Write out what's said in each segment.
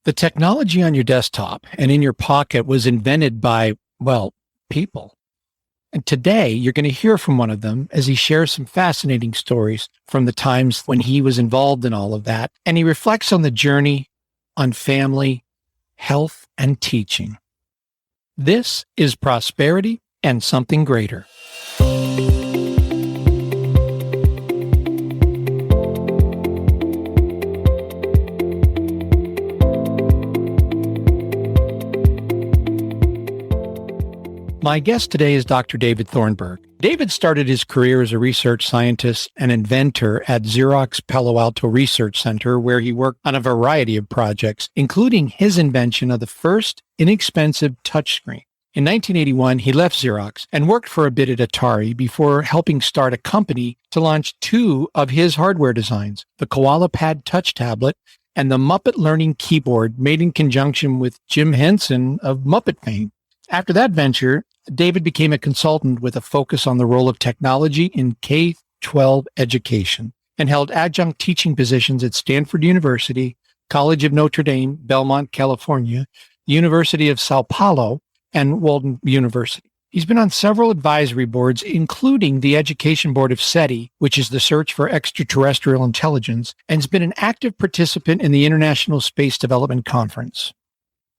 The technology on your desktop and in your pocket was invented by, well, people. And today, you're going to hear from one of them as he shares some fascinating stories from the times when he was involved in all of that. And he reflects on the journey, on family, health, and teaching. This is Prosperity and Something Greater. My guest today is Dr. David Thornburg. David started his career as a research scientist and inventor at Xerox Palo Alto Research Center, where he worked on a variety of projects, including his invention of the first inexpensive touchscreen. In 1981, he left Xerox and worked for a bit at Atari before helping start a company to launch two of his hardware designs, the KoalaPad touch tablet and the Muppet Learning Keyboard, made in conjunction with Jim Henson of Muppet fame. After that venture, David became a consultant with a focus on the role of technology in K-12 education and held adjunct teaching positions at Stanford University, College of Notre Dame, Belmont, California, University of Sao Paulo, and Walden University. He's been on several advisory boards, including the education board of SETI, which is the search for extraterrestrial intelligence, and has been an active participant in the International Space Development Conference.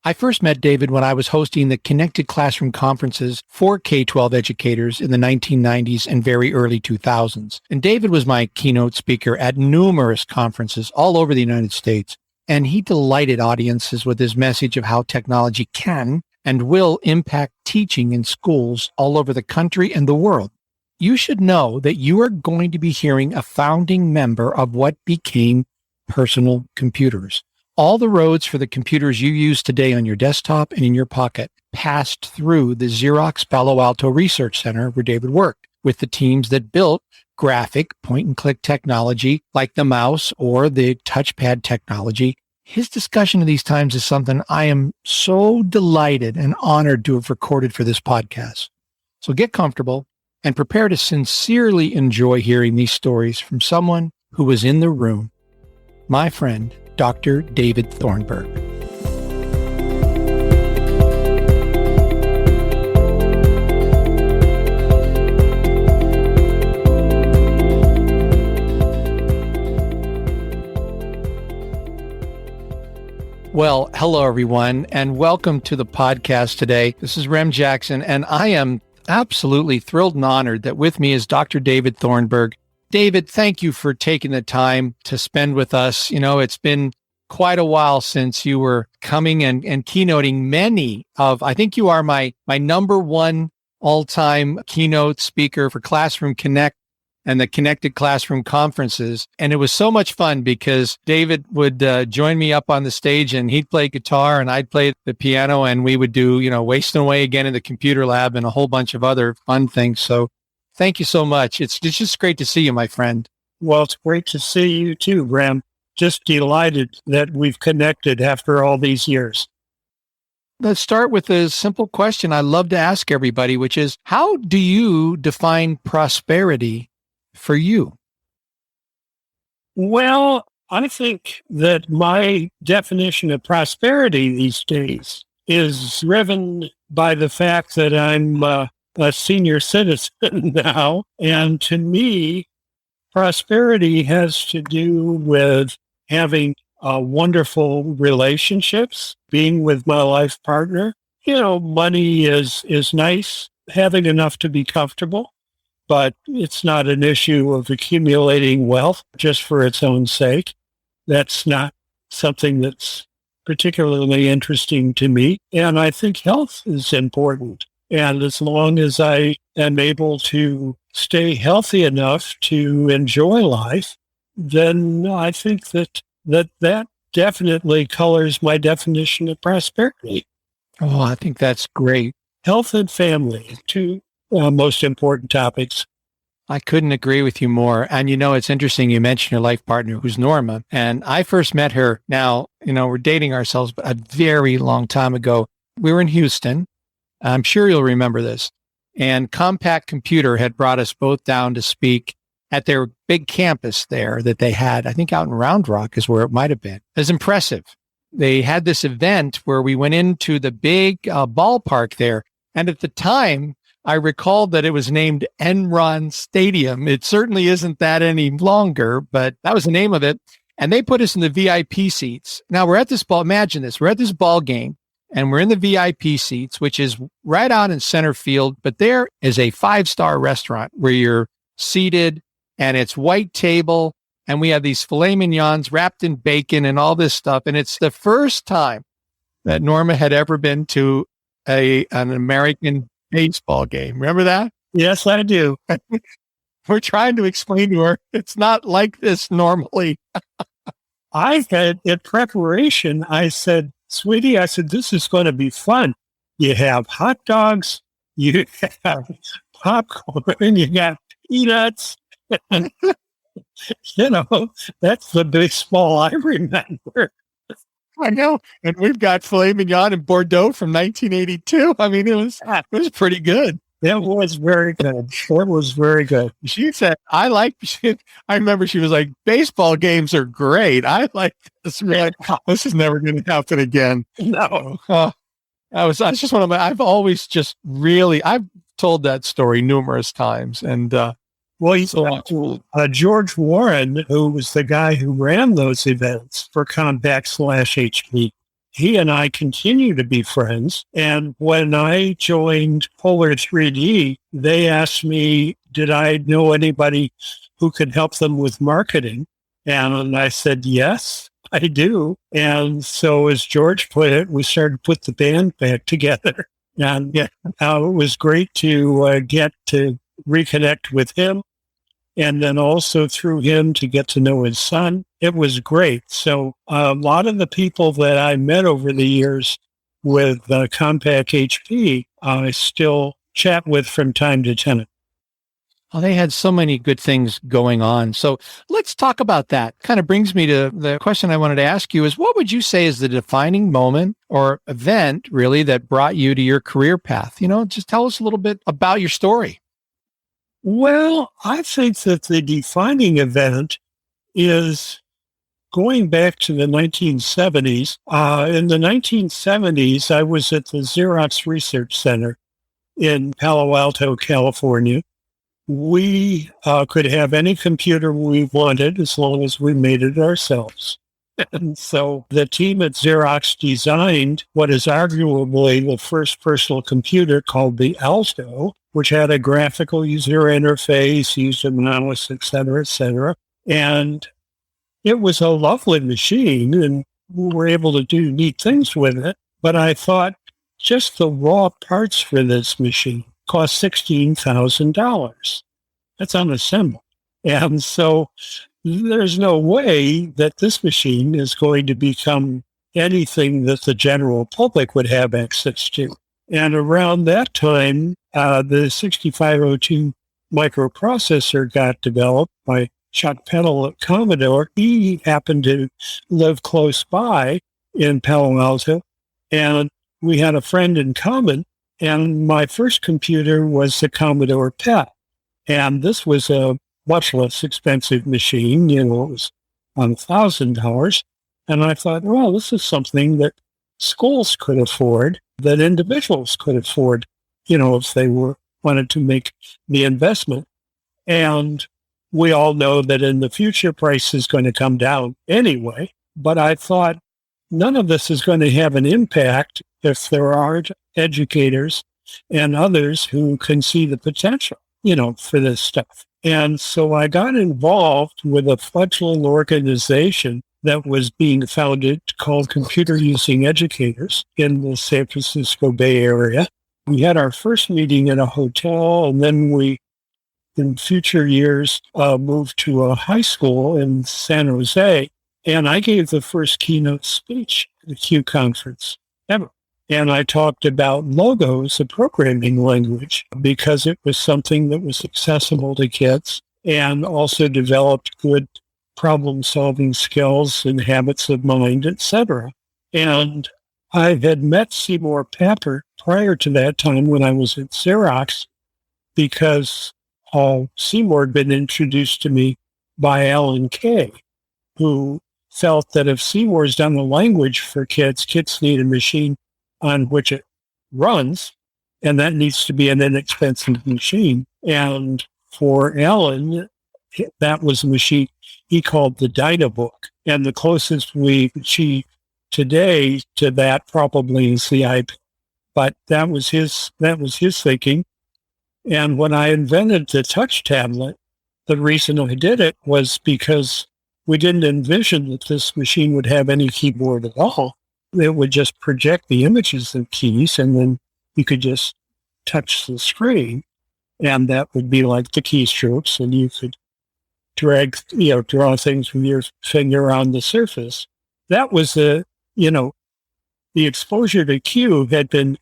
I first met David when I was hosting the Connected Classroom conferences for K-12 educators in the 1990s and very early 2000s. And David was my keynote speaker at numerous conferences all over the United States. And he delighted audiences with his message of how technology can and will impact teaching in schools all over the country and the world. You should know that you are going to be hearing a founding member of what became personal computers. All the roads for the computers you use today on your desktop and in your pocket passed through the Xerox Palo Alto Research Center where David worked with the teams that built graphic point-and-click technology like the mouse or the touchpad technology. His discussion of these times is something I am so delighted and honored to have recorded for this podcast. So get comfortable and prepare to sincerely enjoy hearing these stories from someone who was in the room, my friend, Dr. David Thornburg. Well, hello, everyone, and welcome to the podcast today. This is Rem Jackson, and I am absolutely thrilled and honored that with me is Dr. David Thornburg. David, thank you for taking the time to spend with us. You know, it's been quite a while since you were coming and keynoting many of, I think you are my number one all-time keynote speaker for Classroom Connect and the Connected Classroom conferences. And it was so much fun because David would join me up on the stage and he'd play guitar and I'd play the piano and we would do, Wasting Away Again in the computer lab and a whole bunch of other fun things. So thank you so much. It's just great to see you, my friend. Well, it's great to see you too, Rem. Just delighted that we've connected after all these years. Let's start with a simple question I love to ask everybody, which is, how do you define prosperity for you? Well, I think that my definition of prosperity these days is driven by the fact that I'm a senior citizen now. And to me, prosperity has to do with having wonderful relationships, being with my life partner. Money is nice, having enough to be comfortable, but it's not an issue of accumulating wealth just for its own sake. That's not something that's particularly interesting to me. And I think health is important. And as long as I am able to stay healthy enough to enjoy life, then I think that definitely colors my definition of prosperity. Oh, I think that's great. Health and family, two most important topics. I couldn't agree with you more. And it's interesting you mentioned your life partner, who's Norma. And I first met her, now, we're dating ourselves, but a very long time ago. We were in Houston. I'm sure you'll remember this. And Compaq Computer had brought us both down to speak at their big campus there that they had, I think out in Round Rock is where it might have been. It was impressive. they had this event where we went into the big ballpark there. And at the time, I recalled that it was named Enron Stadium. It certainly isn't that any longer, but that was the name of it. And they put us in the VIP seats. Now we're at this ball. Imagine this. We're at this ball game and we're in the VIP seats, which is right out in center field. But there is a 5-star restaurant where you're seated and it's white table. And we have these filet mignons wrapped in bacon and all this stuff. And it's the first time that Norma had ever been to an American baseball game. Remember that? Yes, I do. We're trying to explain to her it's not like this normally. I had, in preparation, I said, sweetie, I said, this is going to be fun. You have hot dogs, you have popcorn, you got peanuts. And, that's the baseball I remember. I know. And we've got filet mignon and Bordeaux from 1982. I mean, it was pretty good. It was very good. It was very good. She said, I remember she was like, baseball games are great. I like this. Man. This is never going to happen again. No. That's just one of my, I've told that story numerous times. And, George Warren, who was the guy who ran those events for Compaq/HP, he and I continue to be friends. And when I joined Polar 3D, they asked me, did I know anybody who could help them with marketing? And I said, yes, I do. And so as George put it, we started to put the band back together. And it was great to get to reconnect with him. And then also through him to get to know his son. It was great. So a lot of the people that I met over the years with Compaq HP, I still chat with from time to time. Well, they had so many good things going on. So let's talk about that. Kind of brings me to the question I wanted to ask you is, what would you say is the defining moment or event really that brought you to your career path? Just tell us a little bit about your story. Well, I think that the defining event is going back to the 1970s. In the 1970s, I was at the Xerox Research Center in Palo Alto, California. We could have any computer we wanted as long as we made it ourselves. And so the team at Xerox designed what is arguably the first personal computer called the Alto, which had a graphical user interface, used a mouse, et cetera, et cetera. And it was a lovely machine, and we were able to do neat things with it. But I thought just the raw parts for this machine cost $16,000. That's unassembled. And so there's no way that this machine is going to become anything that the general public would have access to. And around that time, the 6502 microprocessor got developed by Chuck Peddle at Commodore. He happened to live close by in Palo Alto, and we had a friend in common, and my first computer was the Commodore PET. And this was a much less expensive machine, it was $1,000. And I thought, well, this is something that schools could afford, that individuals could afford, if they wanted to make the investment. And we all know that in the future, price is going to come down anyway. But I thought none of this is going to have an impact if there aren't educators and others who can see the potential, for this stuff. And so I got involved with a fledgling organization that was being founded called Computer Using Educators in the San Francisco Bay Area. We had our first meeting at a hotel, and then we, in future years, moved to a high school in San Jose. And I gave the first keynote speech at the Q conference ever. And I talked about Logos, a programming language, because it was something that was accessible to kids and also developed good problem-solving skills and habits of mind, etc. And I had met Seymour Papert prior to that time when I was at Xerox, because Seymour had been introduced to me by Alan Kay, who felt that if Seymour's done the language for kids, kids need a machine on which it runs, and that needs to be an inexpensive machine. And for Alan, that was a machine he called the Dynabook. And the closest we achieve today to that probably is the iPad. But that was his thinking. And when I invented the touch tablet, the reason I did it was because we didn't envision that this machine would have any keyboard at all. It would just project the images of keys, and then you could just touch the screen, and that would be like the keystrokes, and you could draw things with your finger on the surface. That was the exposure to Q had been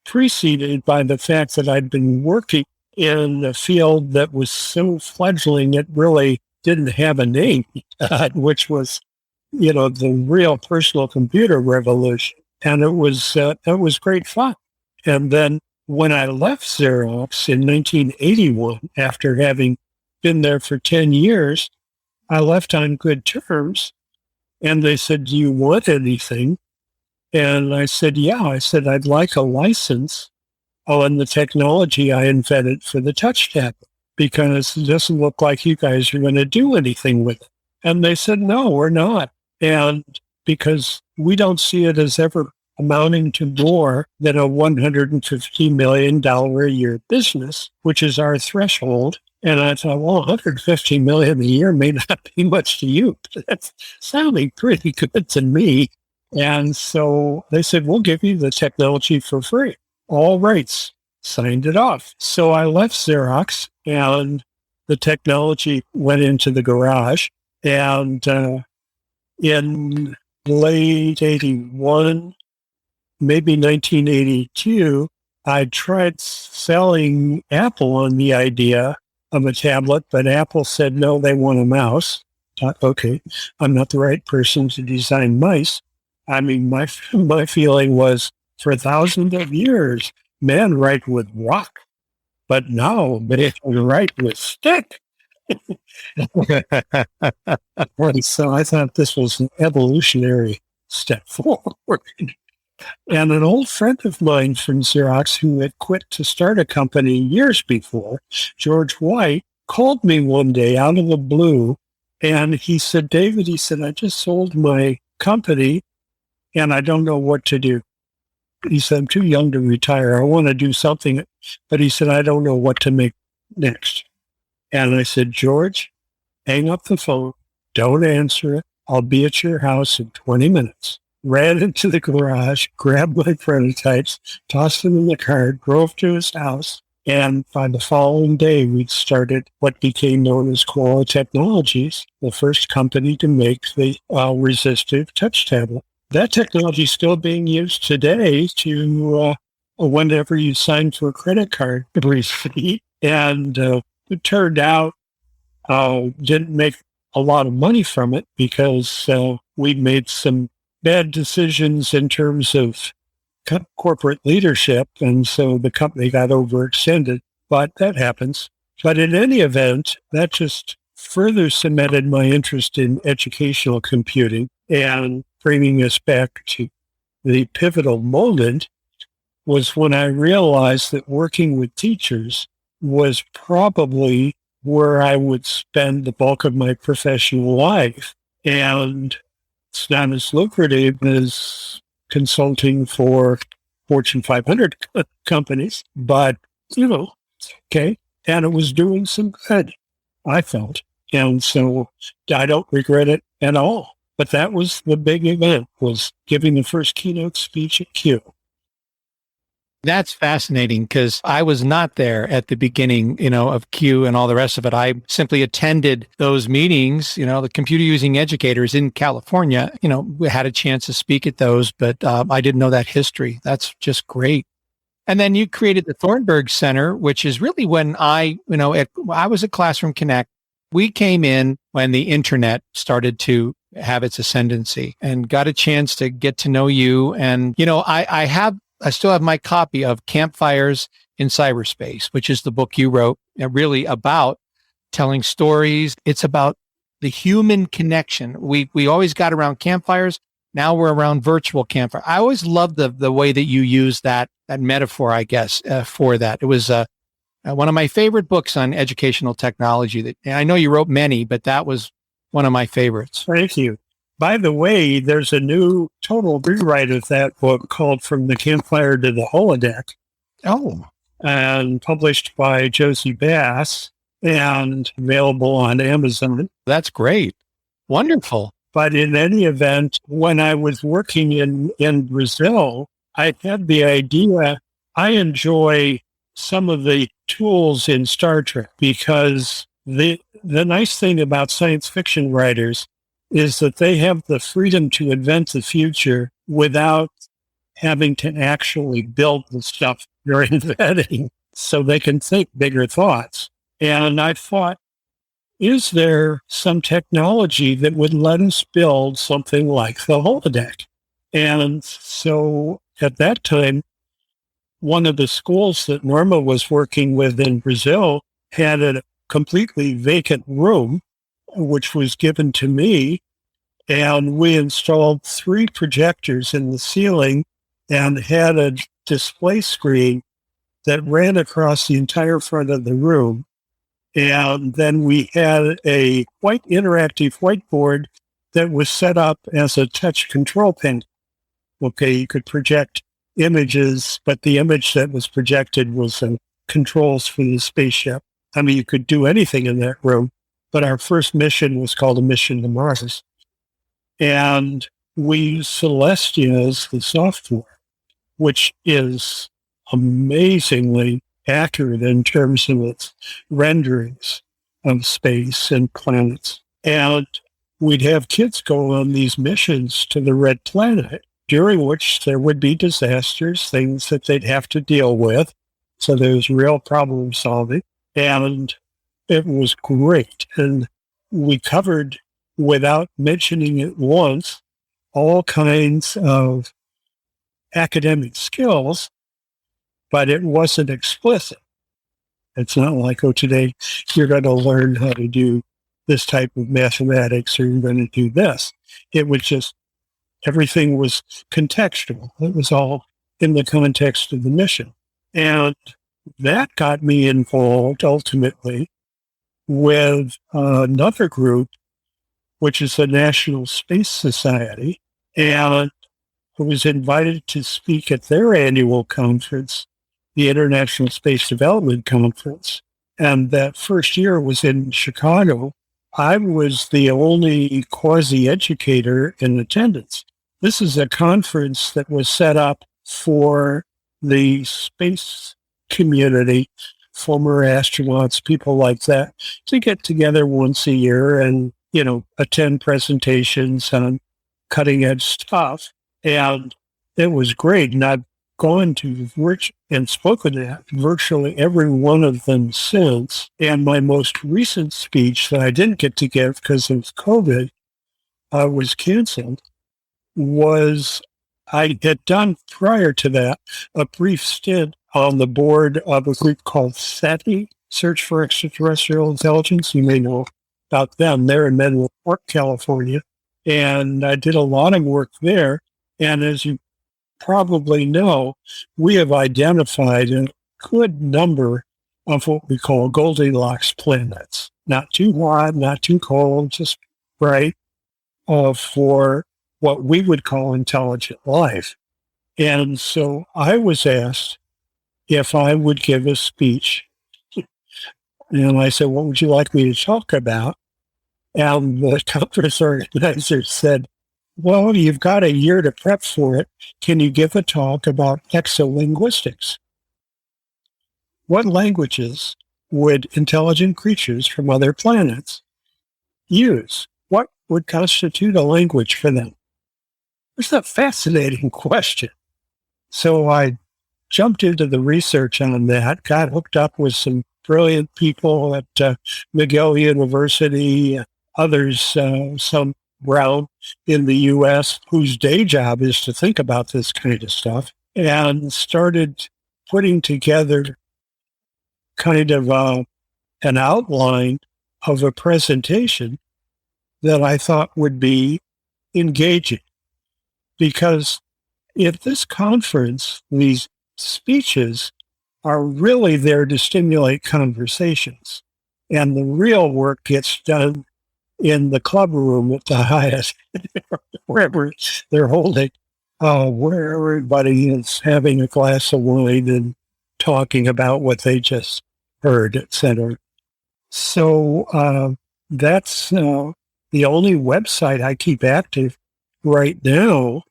preceded by the fact that I'd been working in a field that was so fledgling it really didn't have a name, which was, the real personal computer revolution. And it was great fun. And then when I left Xerox in 1981, after having been there for 10 years, I left on good terms. And they said, "Do you want anything?" And I said, "Yeah." I said, "I'd like a license on the technology I invented for the touch tablet, because it doesn't look like you guys are going to do anything with it." And they said, "No, we're not." And because we don't see it as ever amounting to more than a $150 million a year business, which is our threshold. And I thought, well, $150 million a year may not be much to you, but that's sounding pretty good to me. And so they said, "We'll give you the technology for free. All rights." Signed it off. So I left Xerox, and the technology went into the garage. And in late 81, maybe 1982, I tried selling Apple on the idea of a tablet, but Apple said, no, they want a mouse. Thought, okay, I'm not the right person to design mice. I mean, my feeling was, for thousands of years, man write with rock, but now man write with stick. And so I thought this was an evolutionary step forward. And an old friend of mine from Xerox, who had quit to start a company years before, George White, called me one day out of the blue, and he said, "David," he said, "I just sold my company, and I don't know what to do." He said, "I'm too young to retire. I want to do something." But he said, "I don't know what to make next." And I said, "George, hang up the phone. Don't answer it. I'll be at your house in 20 minutes. Ran into the garage, grabbed my prototypes, tossed them in the car, drove to his house. And by the following day, we'd started what became known as Koala Technologies, the first company to make the resistive touch tablet. That technology is still being used today to whenever you sign for a credit card receipt. And it turned out didn't make a lot of money from it because we'd made some bad decisions in terms of corporate leadership. And so the company got overextended, but that happens. But in any event, that just further cemented my interest in educational computing. And bringing us back to the pivotal moment was when I realized that working with teachers was probably where I would spend the bulk of my professional life. And it's not as lucrative as consulting for Fortune 500 companies, but, okay. And it was doing some good, I felt. And so I don't regret it at all. But that was the big event, was giving the first keynote speech at Q. That's fascinating because I was not there at the beginning, of Q and all the rest of it. I simply attended those meetings, the computer using educators in California, we had a chance to speak at those, but I didn't know that history. That's just great. And then you created the Thornburg Center, which is really when I was at Classroom Connect. We came in when the internet started to have its ascendancy and got a chance to get to know you. And, I still have my copy of Campfires in Cyberspace, which is the book you wrote, really about telling stories. It's about the human connection. We always got around campfires. Now we're around virtual campfire. I always loved the way that you use that metaphor, I guess, for that. It was one of my favorite books on educational technology. That I know you wrote many, but that was one of my favorites. Thank you. By the way, there's a new total rewrite of that book called From the Campfire to the Holodeck. Oh. And published by Josie Bass and available on Amazon. That's great. Wonderful. But in any event, when I was working in Brazil, I had the idea, I enjoy some of the tools in Star Trek because the nice thing about science fiction writers is that they have the freedom to invent the future without having to actually build the stuff they're inventing, so they can think bigger thoughts. And I thought, is there some technology that would let us build something like the holodeck? And so at that time, one of the schools that Norma was working with in Brazil had a completely vacant room, which was given to me. And we installed 3 projectors in the ceiling and had a display screen that ran across the entire front of the room. And then we had a interactive whiteboard that was set up as a touch control panel. Okay, you could project images, but the image that was projected was controls for the spaceship. I mean, you could do anything in that room, but our first mission was called a mission to Mars. And we used Celestia as the software, which is amazingly accurate in terms of its renderings of space and planets. And we'd have kids go on these missions to the Red Planet, during which there would be disasters, things that they'd have to deal with. So there was real problem solving. And it was great. And we covered, without mentioning it once, all kinds of academic skills, but it wasn't explicit. It's not like, oh, today you're going to learn how to do this type of mathematics or you're going to do this. It was just, everything was contextual. It was all in the context of the mission. And that got me involved ultimately with another group, which is the National Space Society. And I was invited to speak at their annual conference, the International Space Development Conference. And that first year was in Chicago. I was the only quasi-educator in attendance. This is a conference that was set up for the space community, former astronauts, people like that, to get together once a year and, attend presentations on cutting-edge stuff. And it was great. And I've gone to and spoken at virtually every one of them since. And my most recent speech that I didn't get to give because of COVID was canceled, was I had done prior to that a brief stint on the board of a group called SETI, Search for Extraterrestrial Intelligence. You may know about them. They're in Menlo Park, California. And I did a lot of work there. And as you probably know, we have identified a good number of what we call Goldilocks planets. Not too hot, not too cold, just right, for what we would call intelligent life. And so I was asked if I would give a speech. And I said, what would you like me to talk about? And the conference organizer said, well, you've got a year to prep for it. Can you give a talk about exolinguistics? What languages would intelligent creatures from other planets use? What would constitute a language for them? It's a fascinating question. So I jumped into the research on that, got hooked up with some brilliant people at McGill University, others, some around in the U.S. whose day job is to think about this kind of stuff, and started putting together kind of an outline of a presentation that I thought would be engaging. Because at this conference, these speeches are really there to stimulate conversations. And the real work gets done in the club room at the highest, wherever they're holding, where everybody is having a glass of wine and talking about what they just heard, etc. So that's the only website I keep active right now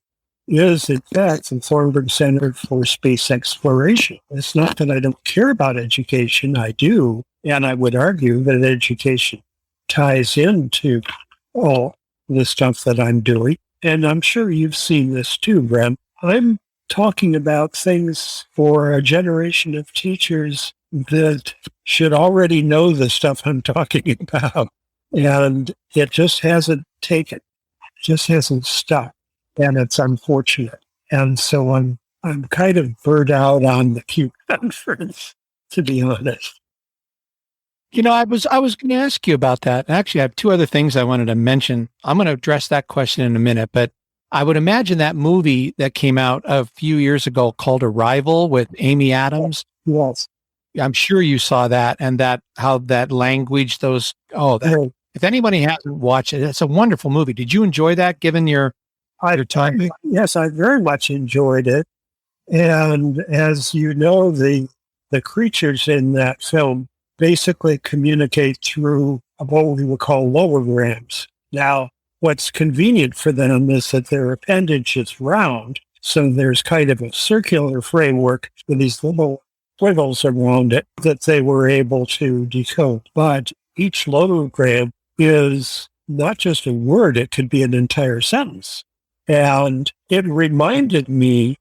is, in fact, the Thornburg Center for Space Exploration. It's not that I don't care about education. I do. And I would argue that education ties into all the stuff that I'm doing. And I'm sure you've seen this too, Brem. I'm talking about things for a generation of teachers that should already know the stuff I'm talking about. And it just hasn't taken, just hasn't stuck. And it's unfortunate. And so I'm kind of burnt out on the Q conference, to be honest. I was going to ask you about that. Actually, I have two other things I wanted to mention. I'm going to address that question in a minute, but I would imagine that movie that came out a few years ago called Arrival with Amy Adams. Yes. I'm sure you saw that, and how that language, if anybody hasn't watched it, it's a wonderful movie. Did you enjoy that given your time? Yes, I very much enjoyed it. And as you know, the creatures in that film basically communicate through what we would call logograms. Now, what's convenient for them is that their appendage is round, so there's kind of a circular framework with these little squiggles around it that they were able to decode. But each logogram is not just a word, it could be an entire sentence. And it reminded me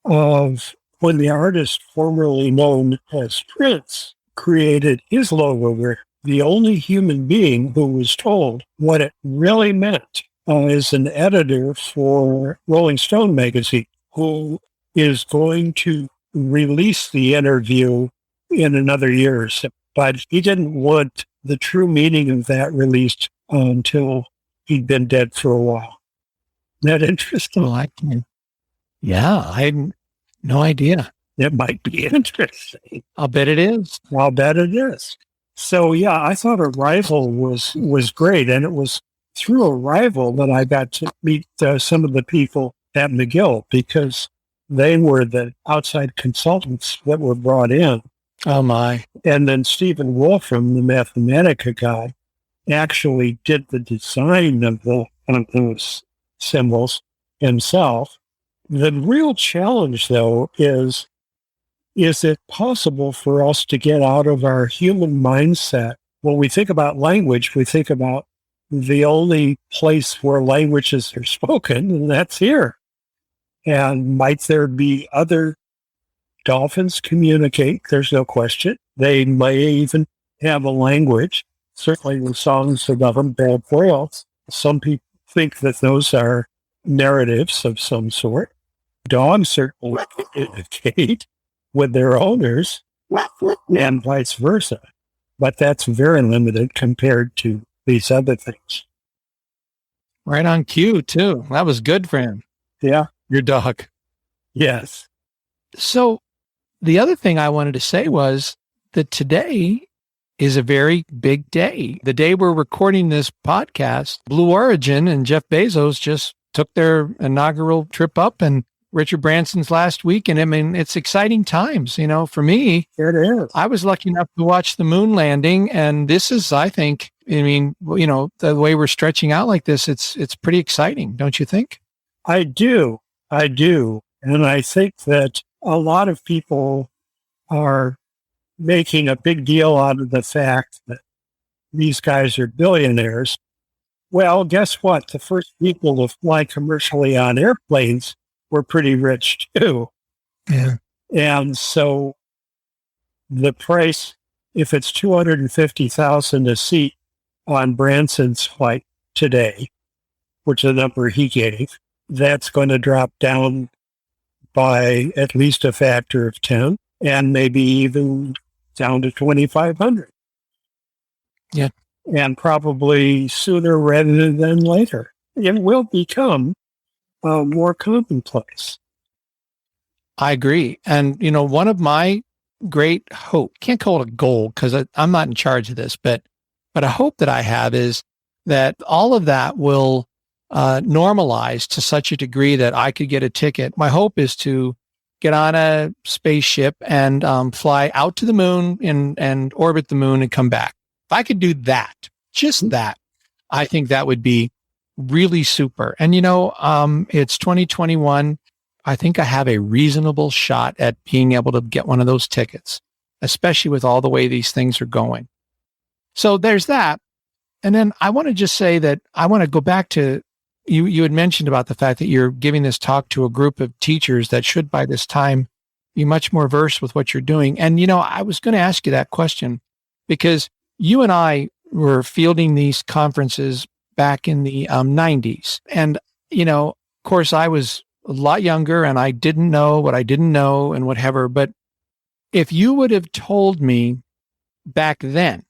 of when the artist formerly known as Prince created his logogram. The only human being who was told what it really meant is an editor for Rolling Stone magazine, who is going to release the interview in another year or so. But he didn't want the true meaning of that released until he'd been dead for a while. That interesting? Well, I had no idea. It might be interesting. I'll bet it is. I'll bet it is. So, yeah, I thought Arrival was great. And it was through Arrival that I got to meet some of the people at McGill, because they were the outside consultants that were brought in. Oh, my. And then Stephen Wolfram, the Mathematica guy, actually did the design of those symbols himself. The real challenge, though, is it possible for us to get out of our human mindset? When we think about language, we think about the only place where languages are spoken, and that's here. And might there be other dolphins communicate? There's no question. They may even have a language. Certainly the songs about them, bad whales. Some people think that those are narratives of some sort. Dogs certainly communicate with their owners and vice versa. But that's very limited compared to these other things. Right on cue, too. That was good for him. Yeah. Your dog. Yes. So the other thing I wanted to say was that today is a very big day. The day we're recording this podcast, Blue Origin and Jeff Bezos just took their inaugural trip up, and Richard Branson's last week. And I mean, it's exciting times, for me. It is. I was lucky enough to watch the moon landing. And this is, I think, the way we're stretching out like this, it's pretty exciting. Don't you think? I do. And I think that a lot of people are making a big deal out of the fact that these guys are billionaires. Well, guess what? The first people to fly commercially on airplanes were pretty rich too. Yeah. And so the price, if it's $250,000 a seat on Branson's flight today, which is the number he gave, that's going to drop down by at least a factor of 10 and maybe even down to 2,500. Yeah. and probably sooner rather than later. It will become more commonplace. I agree. And, one of my great hope, can't call it a goal because I'm not in charge of this, but a hope that I have is that all of that will normalize to such a degree that I could get a ticket. My hope is to get on a spaceship and fly out to the moon and orbit the moon and come back. If I could do that, just that, I think that would be really super. And, it's 2021. I think I have a reasonable shot at being able to get one of those tickets, especially with all the way these things are going. So there's that. And then I want to just say that I want to go back to, you had mentioned about the fact that you're giving this talk to a group of teachers that should by this time be much more versed with what you're doing. And, I was going to ask you that question because you and I were fielding these conferences back in the 90s. And, of course, I was a lot younger and I didn't know what I didn't know and whatever. But if you would have told me back then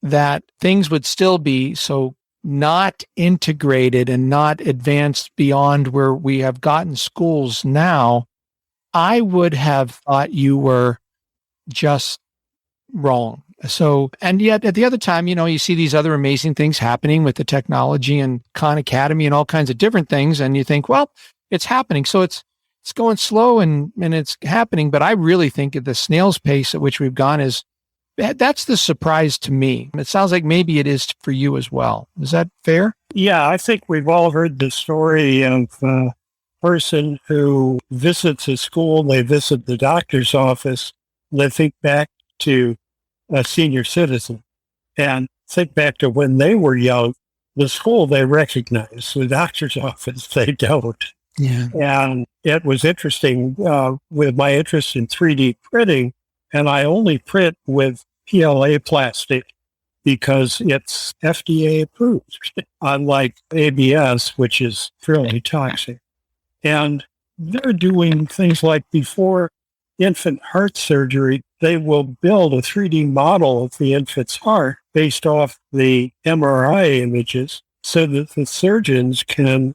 that things would still be so not integrated and not advanced beyond where we have gotten schools now, I would have thought you were just wrong. So, and yet at the other time, you see these other amazing things happening with the technology and Khan Academy and all kinds of different things. And you think, well, it's happening. So it's going slow and it's happening. But I really think at the snail's pace at which we've gone that's the surprise to me. It sounds like maybe it is for you as well. Is that fair? Yeah, I think we've all heard the story of a person who visits a school, they visit the doctor's office, they think back to a senior citizen and think back to when they were young, the school they recognize, the doctor's office they don't. Yeah. And it was interesting with my interest in 3D printing, and I only print with PLA plastic because it's FDA approved, unlike ABS, which is fairly toxic. And they're doing things like before infant heart surgery, they will build a 3D model of the infant's heart based off the MRI images so that the surgeons can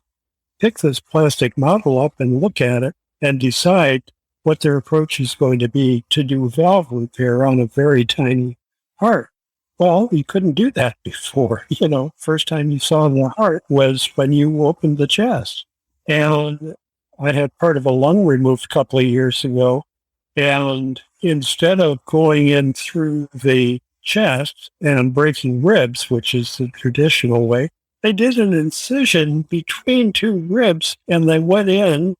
pick this plastic model up and look at it and decide what their approach is going to be to do valve repair on a very tiny heart. Well, you couldn't do that before. First time you saw the heart was when you opened the chest. And I had part of a lung removed a couple of years ago. And instead of going in through the chest and breaking ribs, which is the traditional way, they did an incision between two ribs and they went in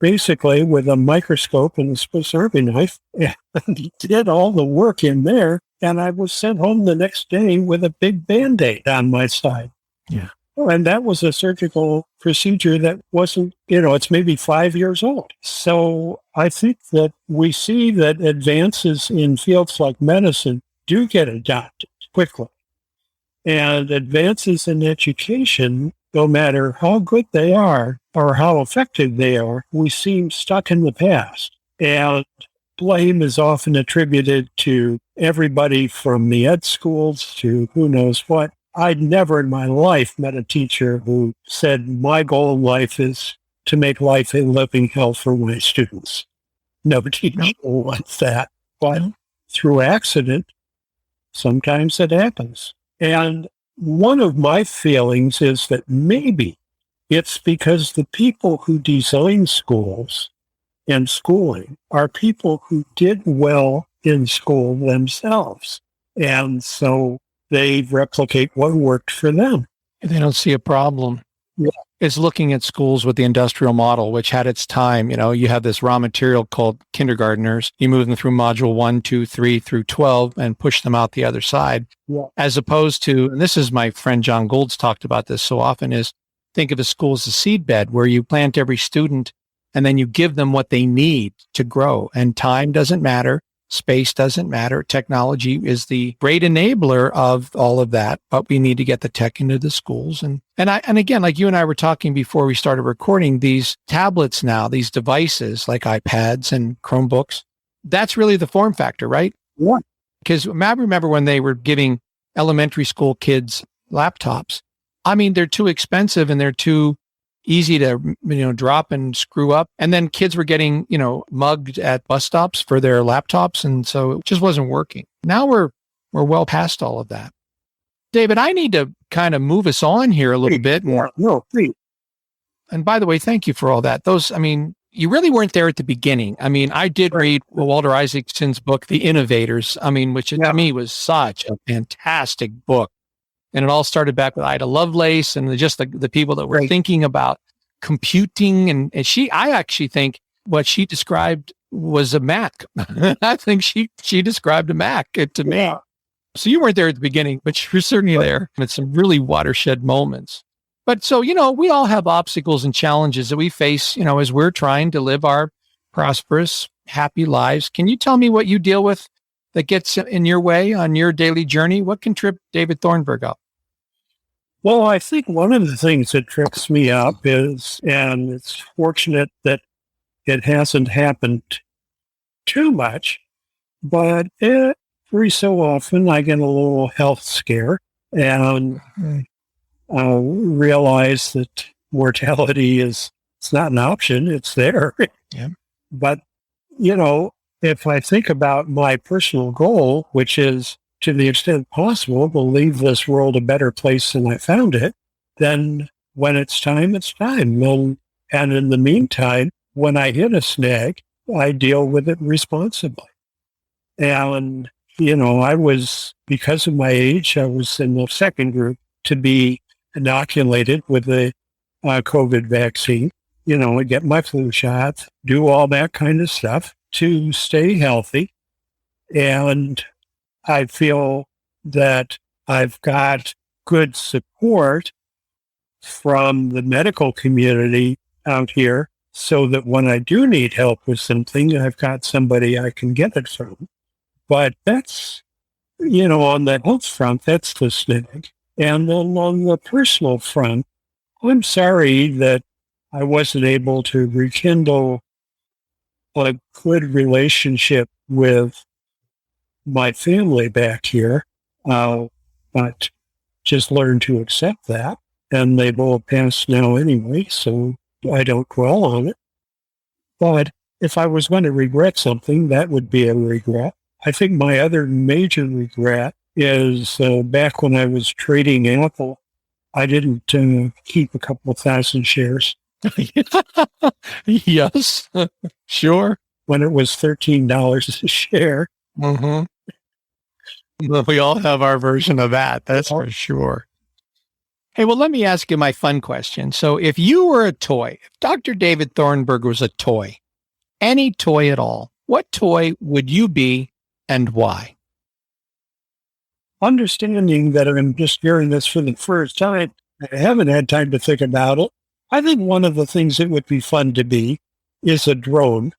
basically with a microscope and a Swiss Army knife and did all the work in there. And I was sent home the next day with a big Band-Aid on my side. Yeah. And that was a surgical procedure that wasn't, it's maybe 5 years old. So I think that we see that advances in fields like medicine do get adopted quickly. And advances in education, no matter how good they are or how effective they are, we seem stuck in the past. And blame is often attributed to everybody from the ed schools to who knows what. I'd never in my life met a teacher who said, my goal in life is to make life a living hell for my students. No teacher wants that. But through accident, sometimes it happens. And one of my feelings is that maybe it's because the people who design schools and schooling are people who did well in school themselves. And so they replicate what worked for them. They don't see a problem. Yeah. It's looking at schools with the industrial model, which had its time. You have this raw material called kindergartners. You move them through module 1, 2, 3 through 12 and push them out the other side. Yeah. As opposed to, and this is my friend John Gould's talked about this so often, is think of a school as a seed bed where you plant every student and then you give them what they need to grow. And time doesn't matter. Space doesn't matter. Technology is the great enabler of all of that, but we need to get the tech into the schools. And again, like you and I were talking before we started recording, these tablets now, these devices like iPads and Chromebooks, that's really the form factor, right? Yeah. Because I remember when they were giving elementary school kids' laptops. I mean, they're too expensive and they're too easy to, drop and screw up. And then kids were getting, mugged at bus stops for their laptops. And so it just wasn't working. Now we're well past all of that. David, I need to kind of move us on here a little bit more. No, please. And by the way, thank you for all that. You really weren't there at the beginning. I mean, I did read Walter Isaacson's book, The Innovators, which to me was such a fantastic book. And it all started back with Ida Lovelace and just the people that were thinking about computing. And I actually think what she described was a Mac. I think she described a Mac to me. So you weren't there at the beginning, but you're certainly there at some really watershed moments. But so, we all have obstacles and challenges that we face, as we're trying to live our prosperous, happy lives. Can you tell me what you deal with that gets in your way on your daily journey? What can trip David Thornburg up? Well, I think one of the things that trips me up is, and it's fortunate that it hasn't happened too much, but every so often I get a little health scare and realize that mortality it's not an option. It's there. Yeah. But, if I think about my personal goal, which is to the extent possible to leave this world a better place than I found it, then when it's time, it's time. And in the meantime, when I hit a snag, I deal with it responsibly. And, because of my age, I was in the second group to be inoculated with the COVID vaccine, get my flu shot, do all that kind of stuff to stay healthy. And I feel that I've got good support from the medical community out here so that when I do need help with something, I've got somebody I can get it from. But that's, on the health front, that's the snag. And then on the personal front, I'm sorry that I wasn't able to rekindle a good relationship with my family back here, but just learned to accept that. And they've all passed now anyway, so I don't dwell on it. But if I was going to regret something, that would be a regret. I think my other major regret is back when I was trading Apple, I didn't keep a couple thousand shares. Yes, sure. When it was $13 a share. Mm-hmm. We all have our version of that. That's for sure. Hey, well, let me ask you my fun question. So if you were a toy, if Dr. David Thornburg was a toy, any toy at all, what toy would you be and why? Understanding that I'm just hearing this for the first time, I haven't had time to think about it. I think one of the things that would be fun to be is a drone,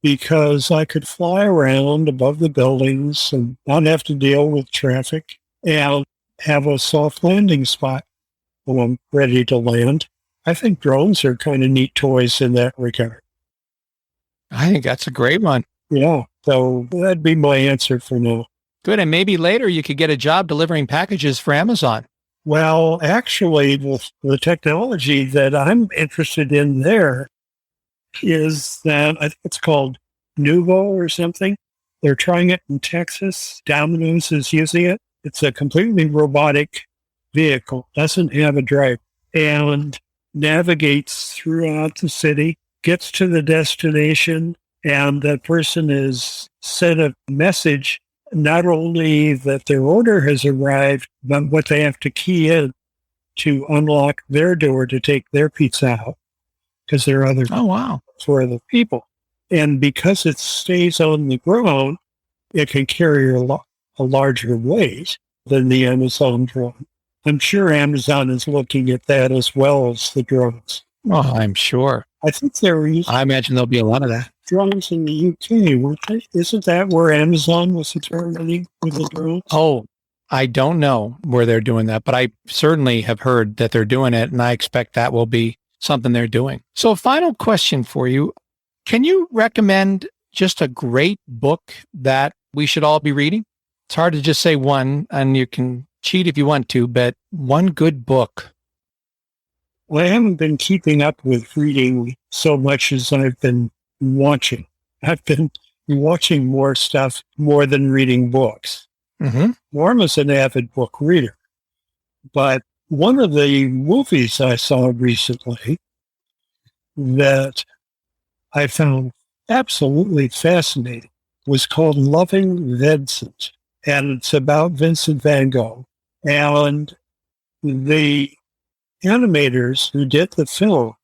because I could fly around above the buildings and not have to deal with traffic and have a soft landing spot when I'm ready to land. I think drones are kind of neat toys in that regard. I think that's a great one. Yeah, so that'd be my answer for now. Good. And maybe later you could get a job delivering packages for Amazon. Well, actually, the technology that I'm interested in there is that I think it's called Nuvo or something. They're trying it in Texas. Domino's is using it. It's a completely robotic vehicle, doesn't have a driver, and navigates throughout the city, gets to the destination, and that person is sent a message, not only that their order has arrived, but what they have to key in to unlock their door to take their pizza out, because there are other for other people. And because it stays on the ground, it can carry a larger weight than the Amazon drone. I'm sure Amazon is looking at that as well as the drones. Well, I'm sure. I think they're using I imagine there'll be a lot of that. drones in the UK, weren't they? Isn't that where Amazon was experimenting with the drones? Oh, I don't know where they're doing that, but I certainly have heard that they're doing it, and I expect that will be something they're doing. So final question for you. Can you recommend just a great book that we should all be reading? It's hard to just say one, and you can cheat if you want to, but one good book. Well, I haven't been keeping up with reading so much as I've been watching. I've been watching more stuff more than reading books. Norm is an avid book reader, but one of the movies I saw recently that I found absolutely fascinating was called Loving Vincent, and it's about Vincent van Gogh. And the animators who did the film,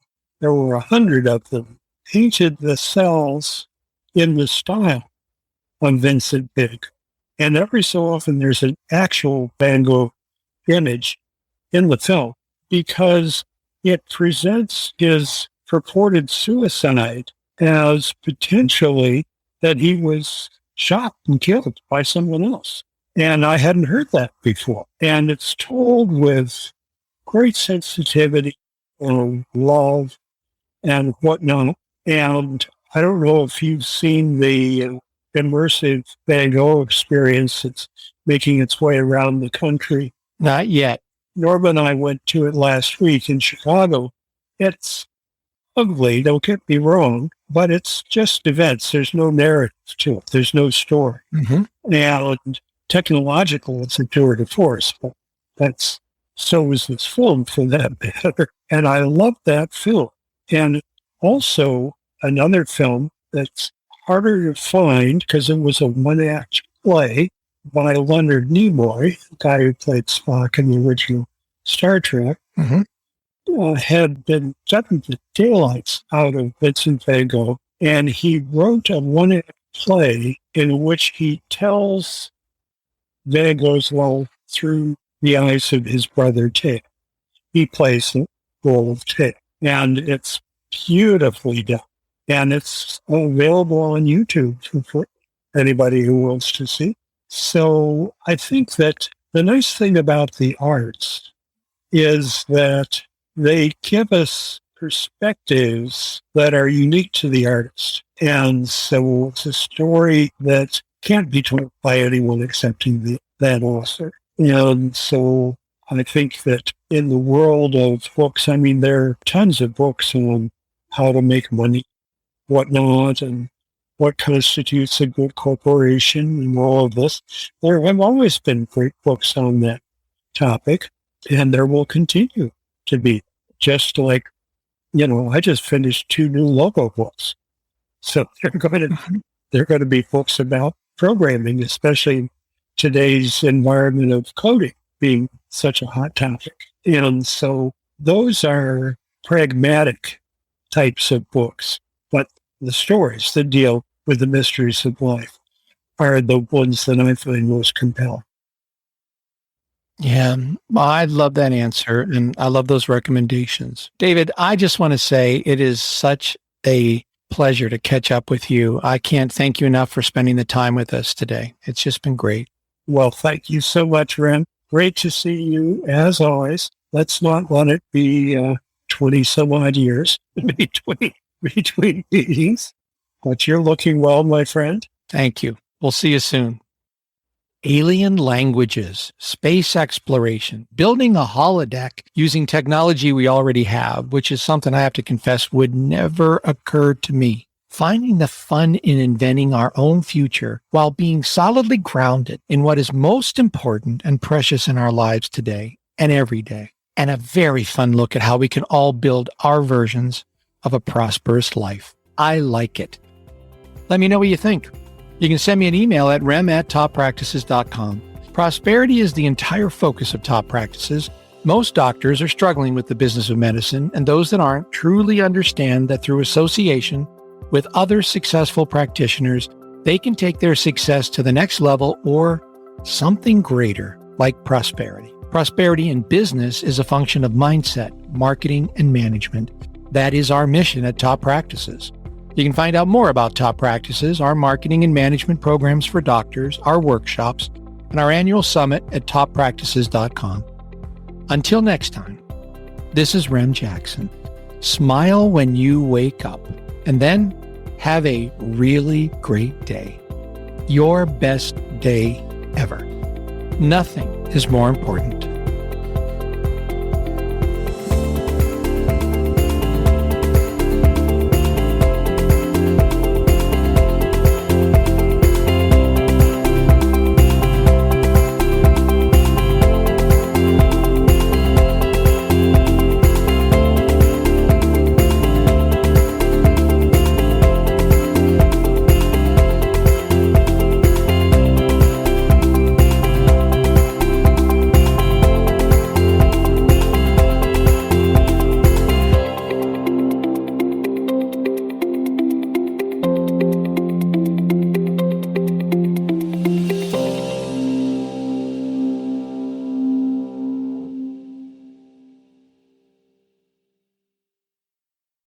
there were 100 of them, painted the cells in the style of Vincent van Gogh. And every so often there's an actual Van Gogh image in the film because it presents his purported suicide as potentially that he was shot and killed by someone else. And I hadn't heard that before. And it's told with great sensitivity and love and whatnot. And I don't know if you've seen the immersive Van Gogh experience that's making its way around the country. Not yet. Norm and I went to it last week in Chicago. It's ugly, don't get me wrong, but it's just events. There's no narrative to it. There's no story. And technological, it's a tour de force, but so is this film for that matter. And I love that film. And also another film that's harder to find because it was a one-act play by Leonard Nimoy, the guy who played Spock in the original Star Trek, had been gotten the daylights out of Vincent van Gogh, and he wrote a one-act play in which he tells Van Gogh's life through the eyes of his brother Ted. He plays the role of Ted, and it's beautifully done. And it's available on YouTube for anybody who wants to see. So I think that the nice thing about the arts is that they give us perspectives that are unique to the artist. And so it's a story that can't be told by anyone except that author. And so I think that in the world of books, I mean, there are tons of books on how to make money, whatnot, and what constitutes a good corporation and all of this. There have always been great books on that topic, and there will continue to be. Just like, I just finished 2 new logo books. So they're going to be books about programming, especially today's environment of coding being such a hot topic. And so those are pragmatic types of books, but the stories that deal with the mysteries of life are the ones that I find most compelling. Yeah, I love that answer, and I love those recommendations. David, I just want to say it is such a pleasure to catch up with you. I can't thank you enough for spending the time with us today. It's just been great. Well, thank you so much, Ren. Great to see you, as always. Let's not let it be 20 some odd years between meetings. But you're looking well, my friend. Thank you. We'll see you soon. Alien languages, space exploration, building a holodeck using technology we already have, which is something I have to confess would never occur to me. Finding the fun in inventing our own future while being solidly grounded in what is most important and precious in our lives today and every day. And a very fun look at how we can all build our versions of a prosperous life. I like it. Let me know what you think. You can send me an email at rem@toppractices.com. Prosperity is the entire focus of Top Practices. Most doctors are struggling with the business of medicine, and those that aren't truly understand that through association with other successful practitioners, they can take their success to the next level or something greater, like prosperity. Prosperity in business is a function of mindset, marketing, and management. That is our mission at Top Practices. You can find out more about Top Practices, our marketing and management programs for doctors, our workshops, and our annual summit at toppractices.com. Until next time, this is Rem Jackson. Smile when you wake up, and then have a really great day. Your best day ever. Nothing is more important.